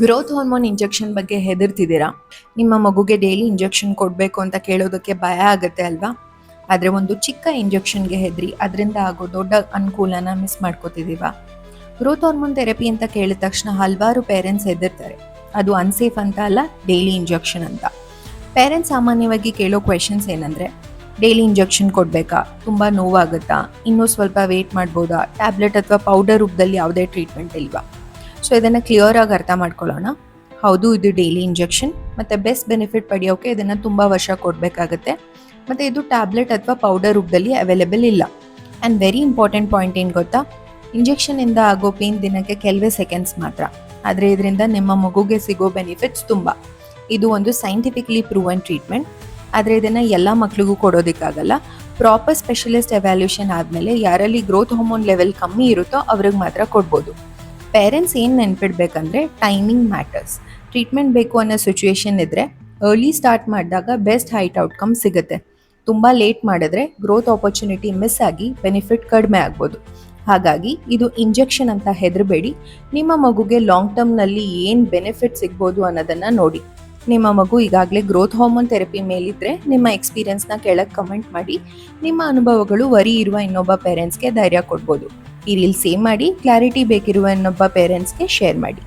Growth hormone injection ಬಗ್ಗೆ ಹೆದರ್ತಿದ್ದೀರಾ? ನಿಮ್ಮ ಮಗುಗೆ ಡೈಲಿ ಇಂಜೆಕ್ಷನ್ ಕೊಡಬೇಕು ಅಂತ ಕೇಳೋದಕ್ಕೆ ಭಯ ಆಗುತ್ತೆ ಅಲ್ವಾ? ಆದರೆ ಒಂದು ಚಿಕ್ಕ ಇಂಜೆಕ್ಷನ್ಗೆ ಹೆದರಿ ಅದರಿಂದ ಆಗೋ ದೊಡ್ಡ ಅನುಕೂಲನ ಮಿಸ್ ಮಾಡ್ಕೋತಿದ್ದೀವಾ? ಗ್ರೋತ್ ಹಾರ್ಮೋನ್ ಥೆರಪಿ ಅಂತ ಕೇಳಿದ ತಕ್ಷಣ ಹಲವಾರು ಪೇರೆಂಟ್ಸ್ ಹೆದರ್ತಾರೆ. ಅದು ಅನ್ಸೇಫ್ ಅಂತ ಅಲ್ಲ, ಡೈಲಿ ಇಂಜೆಕ್ಷನ್ ಅಂತ. ಪೇರೆಂಟ್ಸ್ ಸಾಮಾನ್ಯವಾಗಿ ಕೇಳೋ ಕ್ವೆಶನ್ಸ್ ಏನಂದರೆ, ಡೈಲಿ ಇಂಜೆಕ್ಷನ್ ಕೊಡಬೇಕಾ? ತುಂಬ ನೋವಾಗುತ್ತಾ? ಇನ್ನೂ ಸ್ವಲ್ಪ ವೇಟ್ ಮಾಡ್ಬೋದಾ? ಟ್ಯಾಬ್ಲೆಟ್ ಅಥವಾ ಪೌಡರ್ ರೂಪದಲ್ಲಿ ಯಾವುದೇ ಟ್ರೀಟ್ಮೆಂಟ್ ಇಲ್ವಾ? ಸೊ ಇದನ್ನು ಕ್ಲಿಯರ್ ಆಗಿ ಅರ್ಥ ಮಾಡ್ಕೊಳ್ಳೋಣ. ಹೌದು, ಇದು ಡೈಲಿ ಇಂಜೆಕ್ಷನ್ ಮತ್ತು ಬೆಸ್ಟ್ ಬೆನಿಫಿಟ್ ಪಡೆಯೋಕೆ ಇದನ್ನು ತುಂಬ ವರ್ಷ ಕೊಡಬೇಕಾಗತ್ತೆ. ಮತ್ತು ಇದು ಟ್ಯಾಬ್ಲೆಟ್ ಅಥವಾ ಪೌಡರ್ ರೂಪದಲ್ಲಿ ಅವೈಲೇಬಲ್ ಇಲ್ಲ. ಆ್ಯಂಡ್ ವೆರಿ ಇಂಪಾರ್ಟೆಂಟ್ ಪಾಯಿಂಟ್ ಏನು ಗೊತ್ತಾ? ಇಂಜೆಕ್ಷನಿಂದ ಆಗೋ ಪೇನ್ ದಿನಕ್ಕೆ ಕೆಲವೇ ಸೆಕೆಂಡ್ಸ್ ಮಾತ್ರ, ಆದರೆ ಇದರಿಂದ ನಿಮ್ಮ ಮಗುಗೆ ಸಿಗೋ ಬೆನಿಫಿಟ್ಸ್ ತುಂಬ. ಇದು ಒಂದು ಸೈಂಟಿಫಿಕ್ಲಿ ಪ್ರೂವನ್ ಟ್ರೀಟ್ಮೆಂಟ್, ಆದರೆ ಇದನ್ನು ಎಲ್ಲ ಮಕ್ಳಿಗೂ ಕೊಡೋದಕ್ಕಾಗಲ್ಲ. ಪ್ರಾಪರ್ ಸ್ಪೆಷಲಿಸ್ಟ್ ಎವ್ಯಾಲ್ಯೂಷನ್ ಆದಮೇಲೆ ಯಾರಲ್ಲಿ ಗ್ರೋತ್ ಹಾರ್ಮೋನ್ ಲೆವೆಲ್ ಕಮ್ಮಿ ಇರುತ್ತೋ ಅವ್ರಿಗೆ ಮಾತ್ರ ಕೊಡ್ಬೋದು. ಪೇರೆಂಟ್ಸ್ ಏನು ನೆನ್ಪಿಡ್ಬೇಕಂದ್ರೆ, ಟೈಮಿಂಗ್ ಮ್ಯಾಟರ್ಸ್. ಟ್ರೀಟ್ಮೆಂಟ್ ಬೇಕು ಅನ್ನೋ ಸಿಚುವೇಶನ್ ಇದ್ದರೆ ಅರ್ಲಿ ಸ್ಟಾರ್ಟ್ ಮಾಡಿದಾಗ ಬೆಸ್ಟ್ ಹೈಟ್ ಔಟ್ಕಮ್ ಸಿಗುತ್ತೆ. ತುಂಬ ಲೇಟ್ ಮಾಡಿದ್ರೆ ಗ್ರೋತ್ ಆಪರ್ಚುನಿಟಿ ಮಿಸ್ ಆಗಿ ಬೆನಿಫಿಟ್ ಕಡಿಮೆ ಆಗ್ಬೋದು. ಹಾಗಾಗಿ ಇದು ಇಂಜೆಕ್ಷನ್ ಅಂತ ಹೆದರಬೇಡಿ. ನಿಮ್ಮ ಮಗುಗೆ ಲಾಂಗ್ ಟರ್ಮ್ನಲ್ಲಿ ಏನು ಬೆನಿಫಿಟ್ ಸಿಗ್ಬೋದು ಅನ್ನೋದನ್ನು ನೋಡಿ. ನಿಮ್ಮ ಮಗು ಈಗಾಗಲೇ ಗ್ರೋತ್ ಹಾರ್ಮೋನ್ ಥೆರಪಿ ಮೇಲಿದ್ದರೆ ನಿಮ್ಮ ಎಕ್ಸ್ಪೀರಿಯನ್ಸ್ನ ಕೆಳಗೆ ಕಮೆಂಟ್ ಮಾಡಿ. ನಿಮ್ಮ ಅನುಭವಗಳು ವರಿ ಇರುವ ಇನ್ನೊಬ್ಬ ಪೇರೆಂಟ್ಸ್ಗೆ ಧೈರ್ಯ ಕೊಡ್ಬೋದು. ಈ ರೀಲ್ ಸೇವ್ ಮಾಡಿ, ಕ್ಲಾರಿಟಿ ಬೇಕಿರುವ ಇನ್ನೊಬ್ಬ ಪೇರೆಂಟ್ಸ್ಗೆ ಶೇರ್ ಮಾಡಿ.